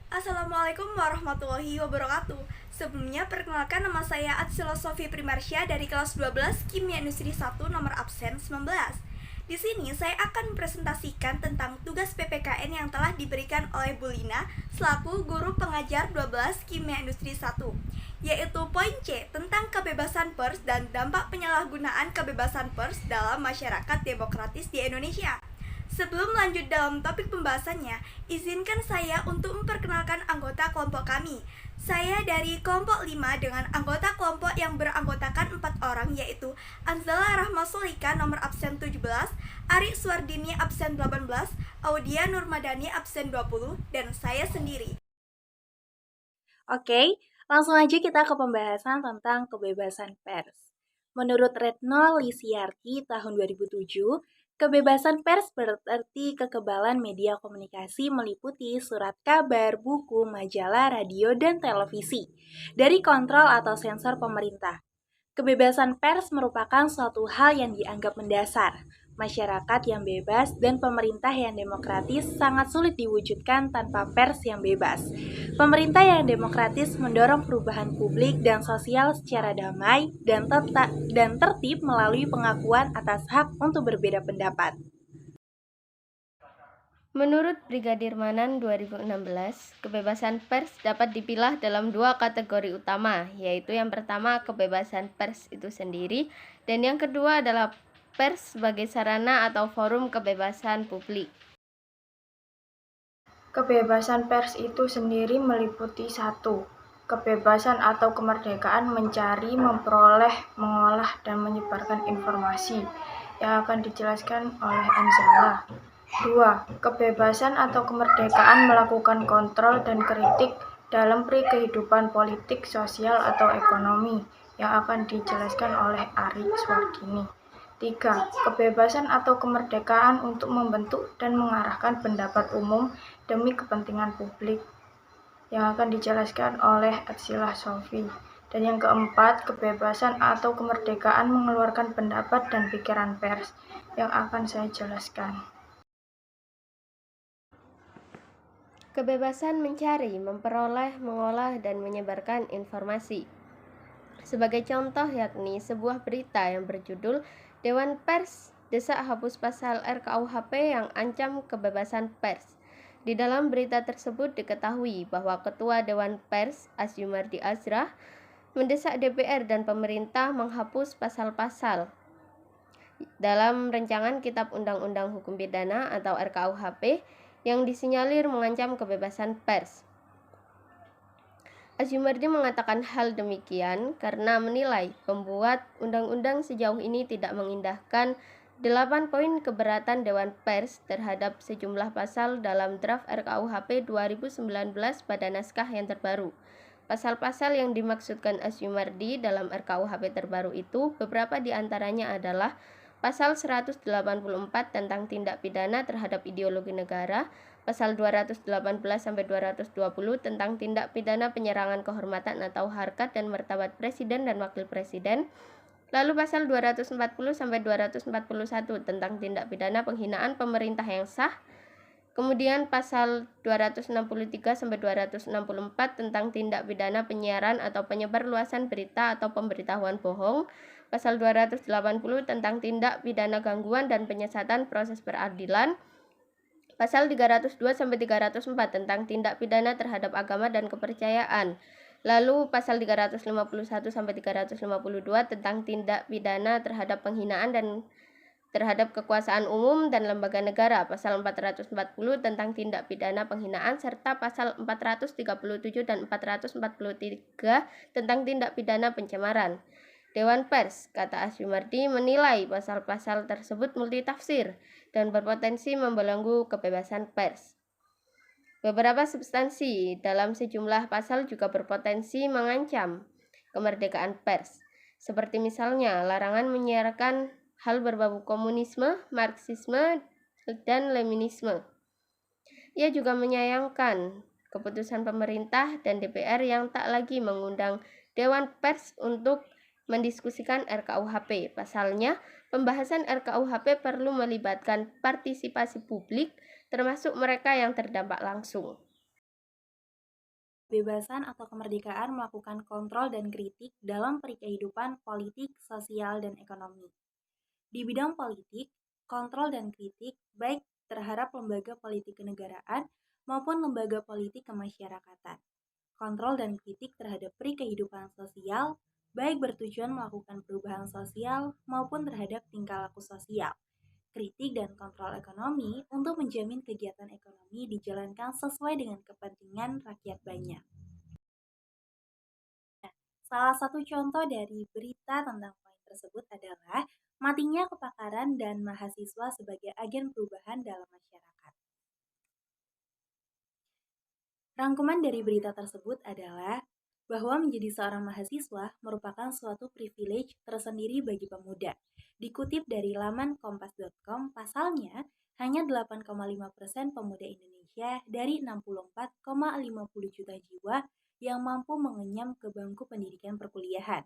Assalamualaikum warahmatullahi wabarakatuh. Sebelumnya perkenalkan, nama saya Atsila Sofi Primarsya dari kelas 12 Kimia Industri 1 nomor absen 19. Di sini saya akan mempresentasikan tentang tugas PPKN yang telah diberikan oleh Bu Lina selaku guru pengajar 12 Kimia Industri 1, yaitu poin C tentang kebebasan pers dan dampak penyalahgunaan kebebasan pers dalam masyarakat demokratis di Indonesia. Sebelum lanjut dalam topik pembahasannya, izinkan saya untuk memperkenalkan anggota kelompok kami. Saya dari kelompok 5 dengan anggota kelompok yang beranggotakan 4 orang, yaitu Anzala Rahma Solika nomor absen 17, Ari Suardini absen 18, Audia Nurmadani absen 20, dan saya sendiri. Oke, langsung aja kita ke pembahasan tentang kebebasan pers. Menurut Retno Lisyarti tahun 2007, kebebasan pers berarti kekebalan media komunikasi meliputi surat kabar, buku, majalah, radio, dan televisi dari kontrol atau sensor pemerintah. Kebebasan pers merupakan suatu hal yang dianggap mendasar. Masyarakat yang bebas dan pemerintah yang demokratis sangat sulit diwujudkan tanpa pers yang bebas. Pemerintah yang demokratis mendorong perubahan publik dan sosial secara damai dan tertib melalui pengakuan atas hak untuk berbeda pendapat. Menurut Brigadir Manan 2016, kebebasan pers dapat dipilah dalam dua kategori utama, yaitu yang pertama kebebasan pers itu sendiri, dan yang kedua adalah pers sebagai sarana atau forum kebebasan publik. Kebebasan pers itu sendiri meliputi 1. Kebebasan atau kemerdekaan mencari, memperoleh, mengolah, dan menyebarkan informasi yang akan dijelaskan oleh Anzala. 2. Kebebasan atau kemerdekaan melakukan kontrol dan kritik dalam kehidupan politik, sosial, atau ekonomi yang akan dijelaskan oleh Ari Suardini. 3. Kebebasan atau kemerdekaan untuk membentuk dan mengarahkan pendapat umum demi kepentingan publik yang akan dijelaskan oleh Atsila Sofi. Dan yang keempat, kebebasan atau kemerdekaan mengeluarkan pendapat dan pikiran pers yang akan saya jelaskan. Kebebasan mencari, memperoleh, mengolah, dan menyebarkan informasi. Sebagai contoh yakni sebuah berita yang berjudul Dewan Pers desak hapus pasal RKUHP yang ancam kebebasan pers. Di dalam berita tersebut diketahui bahwa Ketua Dewan Pers Asyumardi Azrah mendesak DPR dan pemerintah menghapus pasal-pasal dalam rancangan Kitab Undang-Undang Hukum Pidana atau RKUHP yang disinyalir mengancam kebebasan pers. Asyumardi mengatakan hal demikian karena menilai pembuat undang-undang sejauh ini tidak mengindahkan 8 poin keberatan Dewan Pers terhadap sejumlah pasal dalam draft RKUHP 2019 pada naskah yang terbaru. Pasal-pasal yang dimaksudkan Asyumardi dalam RKUHP terbaru itu beberapa di antaranya adalah Pasal 184 tentang tindak pidana terhadap ideologi negara, Pasal 218-220 tentang tindak pidana penyerangan kehormatan atau harkat dan martabat Presiden dan Wakil Presiden, lalu Pasal 240-241 tentang tindak pidana penghinaan pemerintah yang sah, kemudian Pasal 263-264 tentang tindak pidana penyiaran atau penyebarluasan berita atau pemberitahuan bohong, Pasal 280 tentang tindak pidana gangguan dan penyesatan proses peradilan, Pasal 302-304 tentang tindak pidana terhadap agama dan kepercayaan, lalu Pasal 351-352 tentang tindak pidana terhadap penghinaan dan terhadap kekuasaan umum dan lembaga negara, Pasal 440 tentang tindak pidana penghinaan, serta Pasal 437 dan 443 tentang tindak pidana pencemaran. Dewan Pers, kata Asyumardi, menilai pasal-pasal tersebut multitafsir dan berpotensi membelenggu kebebasan pers. Beberapa substansi dalam sejumlah pasal juga berpotensi mengancam kemerdekaan pers, seperti misalnya larangan menyiarkan hal berbau komunisme, marxisme, dan leninisme. Ia juga menyayangkan keputusan pemerintah dan DPR yang tak lagi mengundang Dewan Pers untuk mendiskusikan RKUHP. Pasalnya, pembahasan RKUHP perlu melibatkan partisipasi publik, termasuk mereka yang terdampak langsung. kebebasan atau kemerdekaan melakukan kontrol dan kritik dalam kehidupan politik, sosial, dan ekonomi. Di bidang politik, kontrol dan kritik baik terhadap lembaga politik kenegaraan maupun lembaga politik kemasyarakatan. Kontrol dan kritik terhadap kehidupan sosial baik bertujuan melakukan perubahan sosial maupun terhadap tingkah laku sosial. Kritik dan kontrol ekonomi untuk menjamin kegiatan ekonomi dijalankan sesuai dengan kepentingan rakyat banyak. Salah satu contoh dari berita tentang poin tersebut adalah matinya kepakaran dan mahasiswa sebagai agen perubahan dalam masyarakat. Rangkuman dari berita tersebut adalah bahwa menjadi seorang mahasiswa merupakan suatu privilege tersendiri bagi pemuda. Dikutip dari laman kompas.com, pasalnya hanya 8,5% pemuda Indonesia dari 64,50 juta jiwa yang mampu mengenyam ke bangku pendidikan perkuliahan.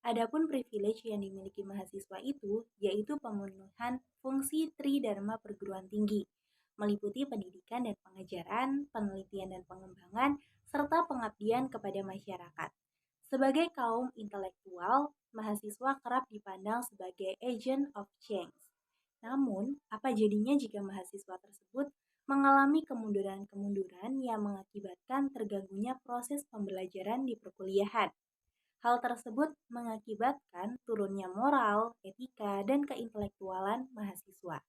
Adapun privilege yang dimiliki mahasiswa itu yaitu pemenuhan fungsi Tridharma perguruan tinggi, meliputi pendidikan dan pengajaran, penelitian dan pengembangan, serta pengabdian kepada masyarakat. Sebagai kaum intelektual, mahasiswa kerap dipandang sebagai agent of change. Namun, apa jadinya jika mahasiswa tersebut mengalami kemunduran-kemunduran yang mengakibatkan terganggunya proses pembelajaran di perkuliahan? Hal tersebut mengakibatkan turunnya moral, etika, dan keintelektualan mahasiswa.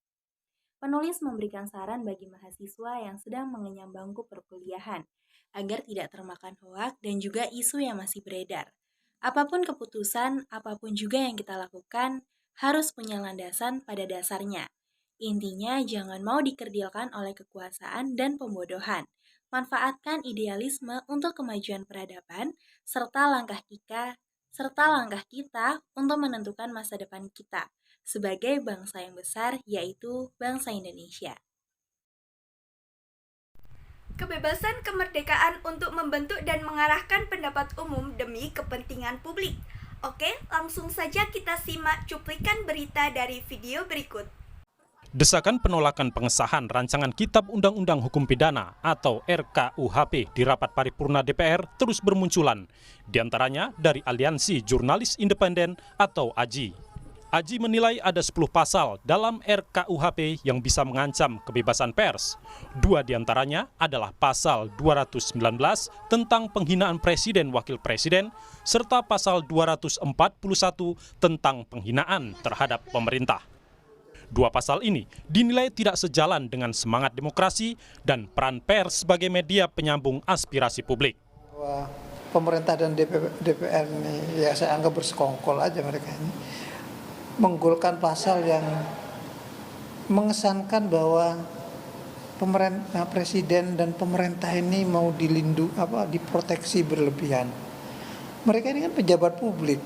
Penulis memberikan saran bagi mahasiswa yang sedang mengenyam bangku perkuliahan agar tidak termakan hoak dan juga isu yang masih beredar. Apapun keputusan, apapun juga yang kita lakukan, harus punya landasan pada dasarnya. Intinya jangan mau dikerdilkan oleh kekuasaan dan pembodohan. Manfaatkan idealisme untuk kemajuan peradaban, serta langkah kita untuk menentukan masa depan kita sebagai bangsa yang besar, yaitu bangsa Indonesia. Kebebasan kemerdekaan untuk membentuk dan mengarahkan pendapat umum demi kepentingan publik. Oke, langsung saja kita simak cuplikan berita dari video berikut. Desakan penolakan pengesahan rancangan Kitab Undang-Undang Hukum Pidana atau RKUHP di rapat paripurna DPR terus bermunculan, diantaranya dari Aliansi Jurnalis Independen atau AJI. AJI menilai ada 10 pasal dalam RKUHP yang bisa mengancam kebebasan pers. 2 diantaranya adalah pasal 219 tentang penghinaan presiden wakil presiden, serta pasal 241 tentang penghinaan terhadap pemerintah. 2 pasal ini dinilai tidak sejalan dengan semangat demokrasi dan peran pers sebagai media penyambung aspirasi publik. Pemerintah dan DPR ini ya saya anggap bersekongkol aja mereka ini. Menggolkan pasal yang mengesankan bahwa pemerintah, presiden dan pemerintah ini mau diproteksi berlebihan. Mereka ini kan pejabat publik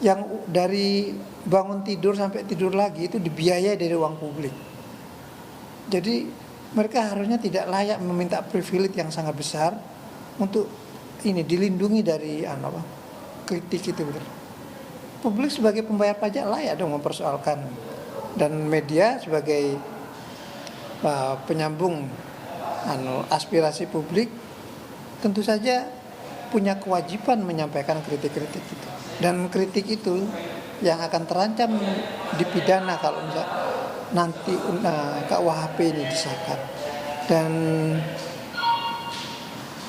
yang dari bangun tidur sampai tidur lagi itu dibiayai dari uang publik. Jadi mereka harusnya tidak layak meminta privilege yang sangat besar untuk ini dilindungi dari kritik itu. Publik sebagai pembayar pajak layak dong mempersoalkan, dan media sebagai penyambung aspirasi publik tentu saja punya kewajiban menyampaikan kritik-kritik itu. Dan kritik itu yang akan terancam dipidana kalau nanti KUHP ini disahkan. Dan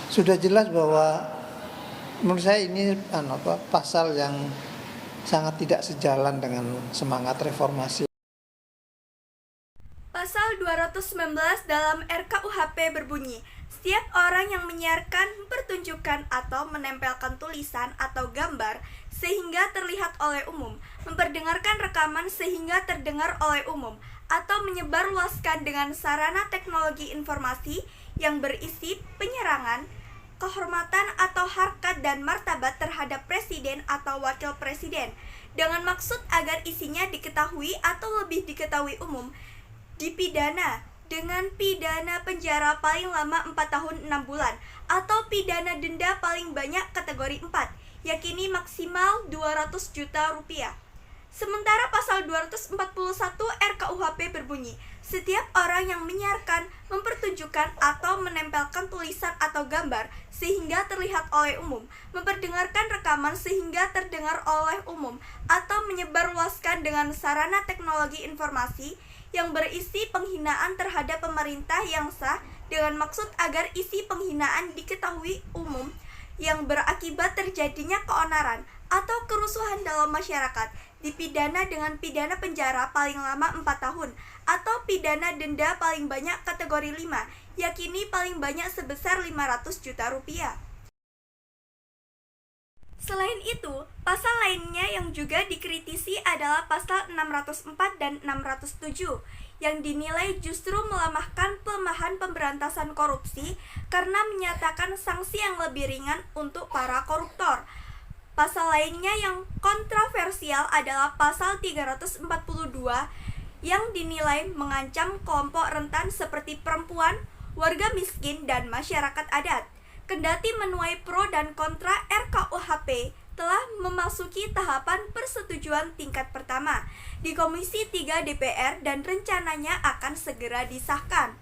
sudah jelas bahwa menurut saya ini pasal yang sangat tidak sejalan dengan semangat reformasi. Pasal 219 dalam RKUHP berbunyi, setiap orang yang menyiarkan, mempertunjukkan atau menempelkan tulisan atau gambar sehingga terlihat oleh umum, memperdengarkan rekaman sehingga terdengar oleh umum, atau menyebarluaskan dengan sarana teknologi informasi yang berisi penyerangan, kehormatan atau harkat dan martabat terhadap presiden atau wakil presiden, dengan maksud agar isinya diketahui atau lebih diketahui umum, dipidana dengan pidana penjara paling lama 4 tahun 6 bulan atau pidana denda paling banyak kategori 4, yakini maksimal 200 juta rupiah. Sementara pasal 241 RKUHP berbunyi, setiap orang yang menyiarkan, mempertunjukkan atau menempelkan tulisan atau gambar sehingga terlihat oleh umum, memperdengarkan rekaman sehingga terdengar oleh umum, atau menyebarluaskan dengan sarana teknologi informasi yang berisi penghinaan terhadap pemerintah yang sah dengan maksud agar isi penghinaan diketahui umum yang berakibat terjadinya keonaran atau kerusuhan dalam masyarakat, dipidana dengan pidana penjara paling lama 4 tahun atau pidana denda paling banyak kategori 5, yakni paling banyak sebesar 500 juta rupiah. Selain itu, pasal lainnya yang juga dikritisi adalah pasal 604 dan 607 yang dinilai justru melemahkan pelemahan pemberantasan korupsi karena menyatakan sanksi yang lebih ringan untuk para koruptor. Pasal lainnya yang kontroversial adalah pasal 342 yang dinilai mengancam kelompok rentan seperti perempuan, warga miskin, dan masyarakat adat. Kendati menuai pro dan kontra, RKUHP telah memasuki tahapan persetujuan tingkat pertama di Komisi 3 DPR dan rencananya akan segera disahkan.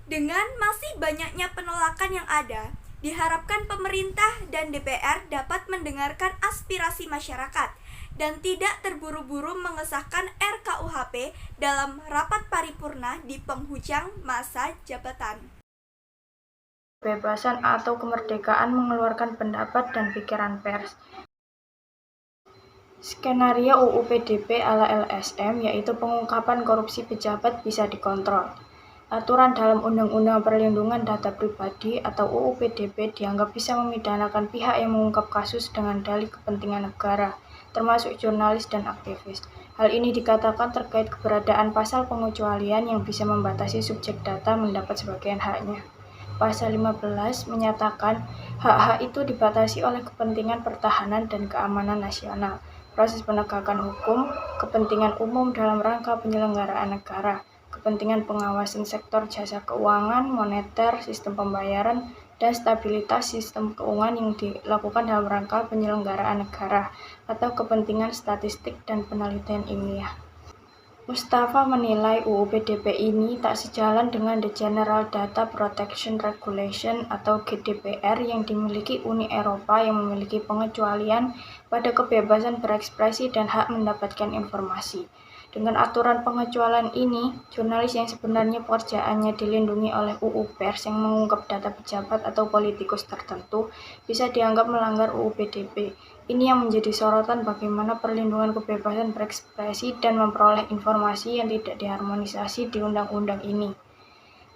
Dengan masih banyaknya penolakan yang ada, diharapkan pemerintah dan DPR dapat mendengarkan aspirasi masyarakat dan tidak terburu-buru mengesahkan RKUHP dalam rapat paripurna di penghujung masa jabatan. Kebebasan atau kemerdekaan mengeluarkan pendapat dan pikiran pers. Skenario UU PDP ala LSM, yaitu pengungkapan korupsi pejabat bisa dikontrol. Aturan dalam Undang-Undang Perlindungan Data Pribadi atau UU PDP dianggap bisa memidanakan pihak yang mengungkap kasus dengan dalih kepentingan negara, termasuk jurnalis dan aktivis. Hal ini dikatakan terkait keberadaan pasal pengecualian yang bisa membatasi subjek data mendapat sebagian haknya. Pasal 15 menyatakan hak-hak itu dibatasi oleh kepentingan pertahanan dan keamanan nasional, proses penegakan hukum, kepentingan umum dalam rangka penyelenggaraan negara, kepentingan pengawasan sektor jasa keuangan, moneter, sistem pembayaran, dan stabilitas sistem keuangan yang dilakukan dalam rangka penyelenggaraan negara, atau kepentingan statistik dan penelitian ilmiah. Mustafa menilai UU PDP ini tak sejalan dengan The General Data Protection Regulation atau GDPR yang dimiliki Uni Eropa yang memiliki pengecualian pada kebebasan berekspresi dan hak mendapatkan informasi. Dengan aturan pengecualian ini, jurnalis yang sebenarnya pekerjaannya dilindungi oleh UU Pers yang mengungkap data pejabat atau politikus tertentu bisa dianggap melanggar UU PDP. Ini yang menjadi sorotan bagaimana perlindungan kebebasan berekspresi dan memperoleh informasi yang tidak diharmonisasi di undang-undang ini.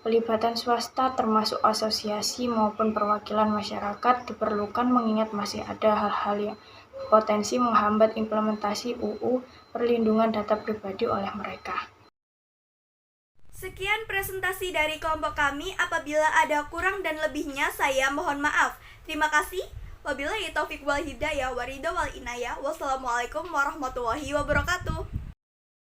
Pelibatan swasta termasuk asosiasi maupun perwakilan masyarakat diperlukan mengingat masih ada hal-hal yang potensi menghambat implementasi UU perlindungan data pribadi oleh mereka. Sekian presentasi dari kelompok kami. Apabila ada kurang dan lebihnya, saya mohon maaf. Terima kasih. Wabillahi taufiq wal hidayah, waridho wal inayah. Wassalamualaikum warahmatullahi wabarakatuh.